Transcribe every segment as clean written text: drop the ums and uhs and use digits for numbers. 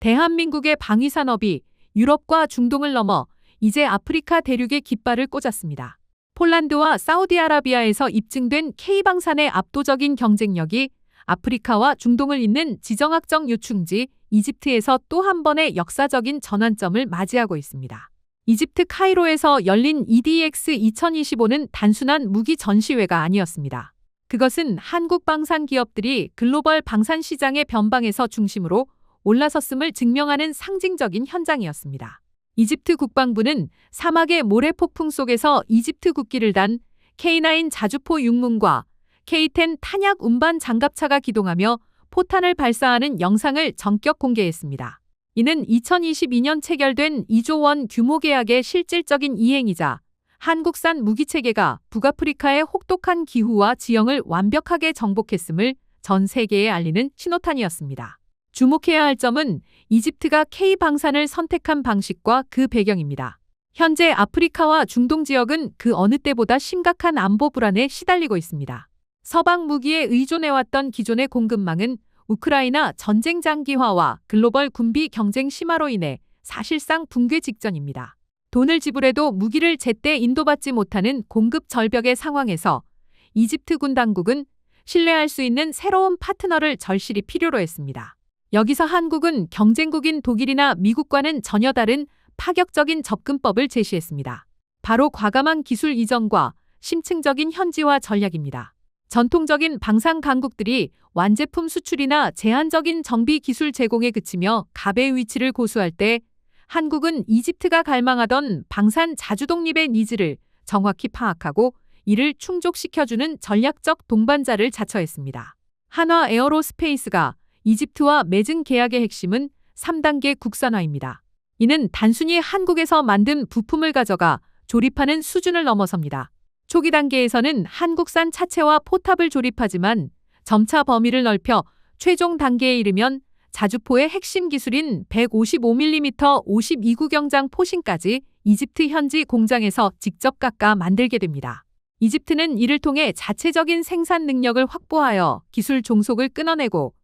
대한민국의 방위산업이 유럽과 중동을 넘어 이제 아프리카 대륙에 깃발을 꽂았습니다. 폴란드와 사우디아라비아에서 입증된 K방산의 압도적인 경쟁력이 아프리카와 중동을 잇는 지정학적 요충지 이집트에서 또 한 번의 역사적인 전환점을 맞이하고 있습니다. 이집트 카이로에서 열린 EDX 2025는 단순한 무기 전시회가 아니었습니다. 그것은 한국 방산 기업들이 글로벌 방산 시장의 변방에서 중심으로 올라섰음을 증명하는 상징적인 현장이었습니다. 이집트 국방부는 사막의 모래폭풍 속에서 이집트 국기를 단 K9 자주포 육문과 K10 탄약 운반 장갑차가 기동하며 포탄을 발사하는 영상을 전격 공개했습니다. 이는 2022년 체결된 2조 원 규모 계약의 실질적인 이행이자 한국산 무기체계가 북아프리카의 혹독한 기후와 지형을 완벽하게 정복했음을 전 세계에 알리는 신호탄이었습니다. 주목해야 할 점은 이집트가 K방산을 선택한 방식과 그 배경입니다. 현재 아프리카와 중동 지역은 그 어느 때보다 심각한 안보 불안에 시달리고 있습니다. 서방 무기에 의존해왔던 기존의 공급망은 우크라이나 전쟁 장기화와 글로벌 군비 경쟁 심화로 인해 사실상 붕괴 직전입니다. 돈을 지불해도 무기를 제때 인도받지 못하는 공급 절벽의 상황에서 이집트 군 당국은 신뢰할 수 있는 새로운 파트너를 절실히 필요로 했습니다. 여기서 한국은 경쟁국인 독일이나 미국과는 전혀 다른 파격적인 접근법을 제시했습니다. 바로 과감한 기술 이전과 심층적인 현지화 전략입니다. 전통적인 방산 강국들이 완제품 수출이나 제한적인 정비 기술 제공에 그치며 갑의 위치를 고수할 때 한국은 이집트가 갈망하던 방산 자주 독립의 니즈를 정확히 파악하고 이를 충족시켜주는 전략적 동반자를 자처했습니다. 한화 에어로스페이스가 이집트와 맺은 계약의 핵심은 3단계 국산화입니다. 이는 단순히 한국에서 만든 부품을 가져가 조립하는 수준을 넘어섭니다. 초기 단계에서는 한국산 차체와 포탑을 조립하지만 점차 범위를 넓혀 최종 단계에 이르면 자주포의 핵심 기술인 155mm 52구경장 포신까지 이집트 현지 공장에서 직접 깎아 만들게 됩니다. 이집트는 이를 통해 자체적인 생산 능력을 확보하여 기술 종속을 끊어내고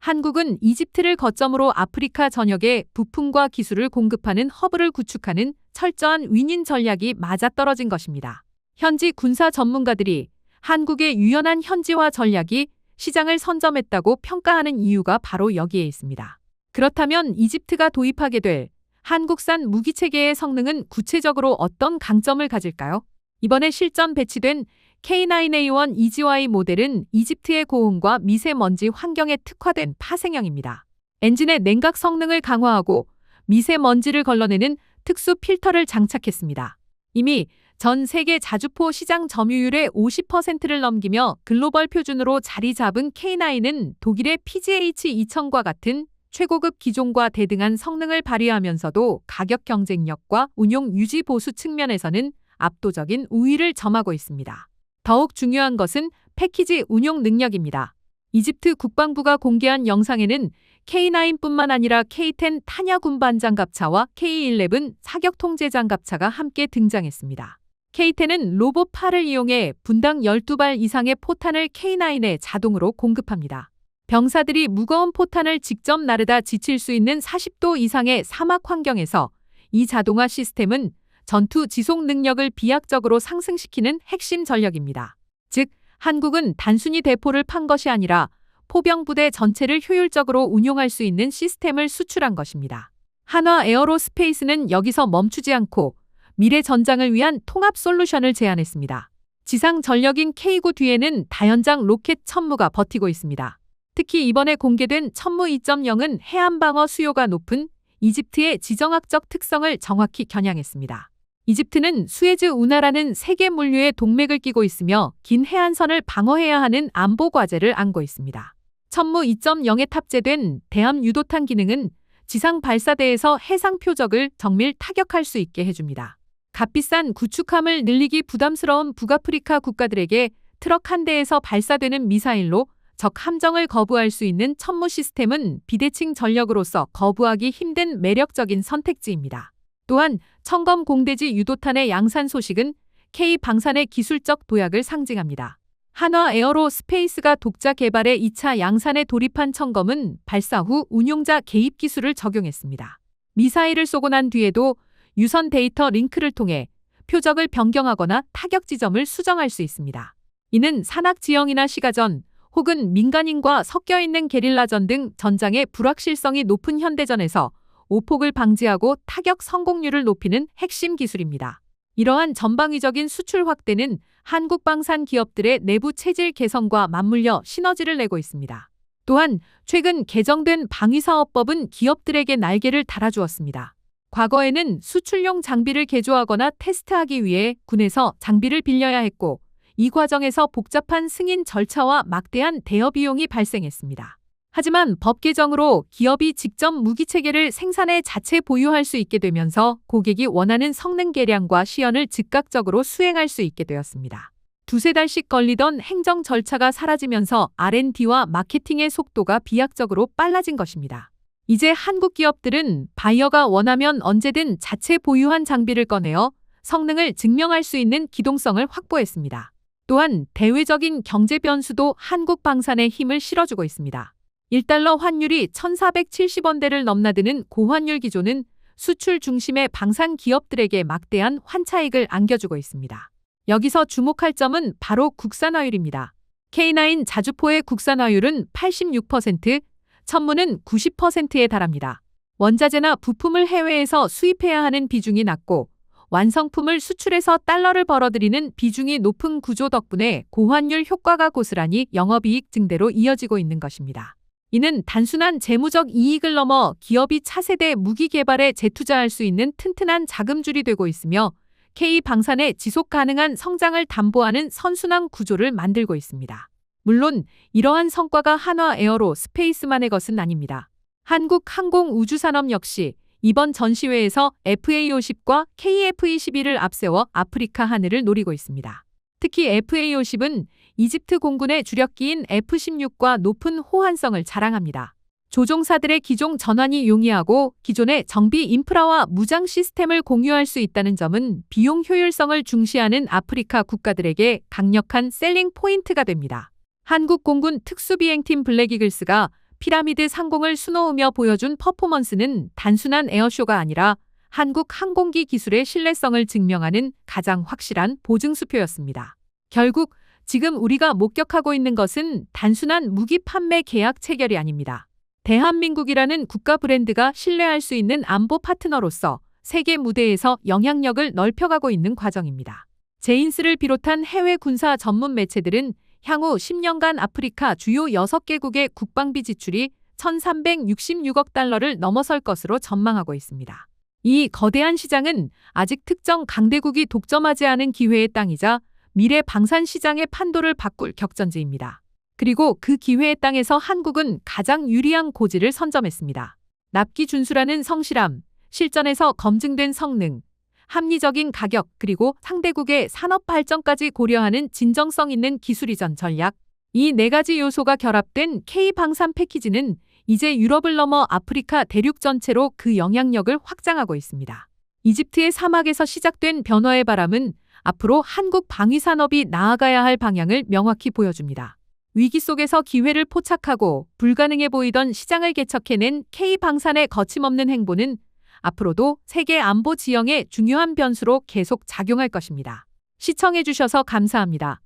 한국은 이집트를 거점으로 아프리카 전역에 부품과 기술을 공급하는 허브를 구축하는 철저한 윈윈 전략이 맞아떨어진 것입니다. 현지 군사 전문가들이 한국의 유연한 현지화 전략이 시장을 선점했다고 평가하는 이유가 바로 여기에 있습니다. 그렇다면 이집트가 도입하게 될 한국산 무기체계의 성능은 구체적으로 어떤 강점을 가질까요? 이번에 실전 배치된 K9A1 EGY 모델은 이집트의 고온과 미세먼지 환경에 특화된 파생형입니다. 엔진의 냉각 성능을 강화하고 미세먼지를 걸러내는 특수 필터를 장착했습니다. 이미 전 세계 자주포 시장 점유율의 50%를 넘기며 글로벌 표준으로 자리 잡은 K9은 독일의 PGH-2000과 같은 최고급 기종과 대등한 성능을 발휘하면서도 가격 경쟁력과 운용 유지 보수 측면에서는 압도적인 우위를 점하고 있습니다. 더욱 중요한 것은 패키지 운용 능력입니다. 이집트 국방부가 공개한 영상에는 K9뿐만 아니라 K10 탄약 운반 장갑차와 K11 사격 통제 장갑차가 함께 등장했습니다. K10은 로봇 팔을 이용해 분당 12발 이상의 포탄을 K9에 자동으로 공급합니다. 병사들이 무거운 포탄을 직접 나르다 지칠 수 있는 40도 이상의 사막 환경에서 이 자동화 시스템은 전투 지속 능력을 비약적으로 상승시키는 핵심 전력입니다. 즉, 한국은 단순히 대포를 판 것이 아니라 포병 부대 전체를 효율적으로 운용할 수 있는 시스템을 수출한 것입니다. 한화 에어로스페이스는 여기서 멈추지 않고 미래 전장을 위한 통합 솔루션을 제안했습니다. 지상 전력인 K9 뒤에는 다연장 로켓 천무가 버티고 있습니다. 특히 이번에 공개된 천무 2.0은 해안방어 수요가 높은 이집트의 지정학적 특성을 정확히 겨냥했습니다. 이집트는 수에즈 운하라는 세계 물류의 동맥을 끼고 있으며 긴 해안선을 방어해야 하는 안보 과제를 안고 있습니다. 천무 2.0에 탑재된 대함 유도탄 기능은 지상 발사대에서 해상 표적을 정밀 타격할 수 있게 해줍니다. 값비싼 구축함을 늘리기 부담스러운 북아프리카 국가들에게 트럭 한 대에서 발사되는 미사일로 적 함정을 거부할 수 있는 천무 시스템은 비대칭 전력으로서 거부하기 힘든 매력적인 선택지입니다. 또한 청검 공대지 유도탄의 양산 소식은 K방산의 기술적 도약을 상징합니다. 한화 에어로스페이스가 독자 개발의 2차 양산에 돌입한 청검은 발사 후 운용자 개입 기술을 적용했습니다. 미사일을 쏘고 난 뒤에도 유선 데이터 링크를 통해 표적을 변경하거나 타격 지점을 수정할 수 있습니다. 이는 산악 지형이나 시가전 혹은 민간인과 섞여 있는 게릴라전 등 전장의 불확실성이 높은 현대전에서 오폭을 방지하고 타격 성공률을 높이는 핵심 기술입니다. 이러한 전방위적인 수출 확대는 한국 방산 기업들의 내부 체질 개선과 맞물려 시너지를 내고 있습니다. 또한 최근 개정된 방위사업법은 기업들에게 날개를 달아주었습니다. 과거에는 수출용 장비를 개조하거나 테스트하기 위해 군에서 장비를 빌려야 했고, 이 과정에서 복잡한 승인 절차와 막대한 대여 비용이 발생했습니다. 하지만 법 개정으로 기업이 직접 무기체계를 생산해 자체 보유할 수 있게 되면서 고객이 원하는 성능 개량과 시연을 즉각적으로 수행할 수 있게 되었습니다. 두세 달씩 걸리던 행정 절차가 사라지면서 R&D와 마케팅의 속도가 비약적으로 빨라진 것입니다. 이제 한국 기업들은 바이어가 원하면 언제든 자체 보유한 장비를 꺼내어 성능을 증명할 수 있는 기동성을 확보했습니다. 또한 대외적인 경제 변수도 한국 방산에 힘을 실어주고 있습니다. 1달러 환율이 1,470원대를 넘나드는 고환율 기조는 수출 중심의 방산 기업들에게 막대한 환차익을 안겨주고 있습니다. 여기서 주목할 점은 바로 국산화율입니다. K9 자주포의 국산화율은 86%, 천문은 90%에 달합니다. 원자재나 부품을 해외에서 수입해야 하는 비중이 낮고 완성품을 수출해서 달러를 벌어들이는 비중이 높은 구조 덕분에 고환율 효과가 고스란히 영업이익 증대로 이어지고 있는 것입니다. 이는 단순한 재무적 이익을 넘어 기업이 차세대 무기 개발에 재투자할 수 있는 튼튼한 자금줄이 되고 있으며 K방산의 지속 가능한 성장을 담보하는 선순환 구조를 만들고 있습니다. 물론 이러한 성과가 한화 에어로스페이스만의 것은 아닙니다. 한국 항공우주산업 역시 이번 전시회에서 FA50과 KF-21을 앞세워 아프리카 하늘을 노리고 있습니다. 특히 FA50은 이집트 공군의 주력기인 F-16과 높은 호환성을 자랑합니다. 조종사들의 기종 전환이 용이하고 기존의 정비 인프라와 무장 시스템을 공유할 수 있다는 점은 비용 효율성을 중시하는 아프리카 국가들에게 강력한 셀링 포인트가 됩니다. 한국 공군 특수비행팀 블랙이글스가 피라미드 상공을 수놓으며 보여준 퍼포먼스는 단순한 에어쇼가 아니라 한국 항공기 기술의 신뢰성을 증명하는 가장 확실한 보증수표였습니다. 결국 지금 우리가 목격하고 있는 것은 단순한 무기 판매 계약 체결이 아닙니다. 대한민국이라는 국가 브랜드가 신뢰할 수 있는 안보 파트너로서 세계 무대에서 영향력을 넓혀가고 있는 과정입니다. 제인스를 비롯한 해외 군사 전문 매체들은 향후 10년간 아프리카 주요 6개국의 국방비 지출이 1,366억 달러를 넘어설 것으로 전망하고 있습니다. 이 거대한 시장은 아직 특정 강대국이 독점하지 않은 기회의 땅이자 미래 방산 시장의 판도를 바꿀 격전지입니다. 그리고 그 기회의 땅에서 한국은 가장 유리한 고지를 선점했습니다. 납기 준수라는 성실함, 실전에서 검증된 성능, 합리적인 가격, 그리고 상대국의 산업 발전까지 고려하는 진정성 있는 기술 이전 전략. 이 4가지 요소가 결합된 K방산 패키지는 이제 유럽을 넘어 아프리카 대륙 전체로 그 영향력을 확장하고 있습니다. 이집트의 사막에서 시작된 변화의 바람은 앞으로 한국 방위산업이 나아가야 할 방향을 명확히 보여줍니다. 위기 속에서 기회를 포착하고 불가능해 보이던 시장을 개척해낸 K방산의 거침없는 행보는 앞으로도 세계 안보 지형의 중요한 변수로 계속 작용할 것입니다. 시청해주셔서 감사합니다.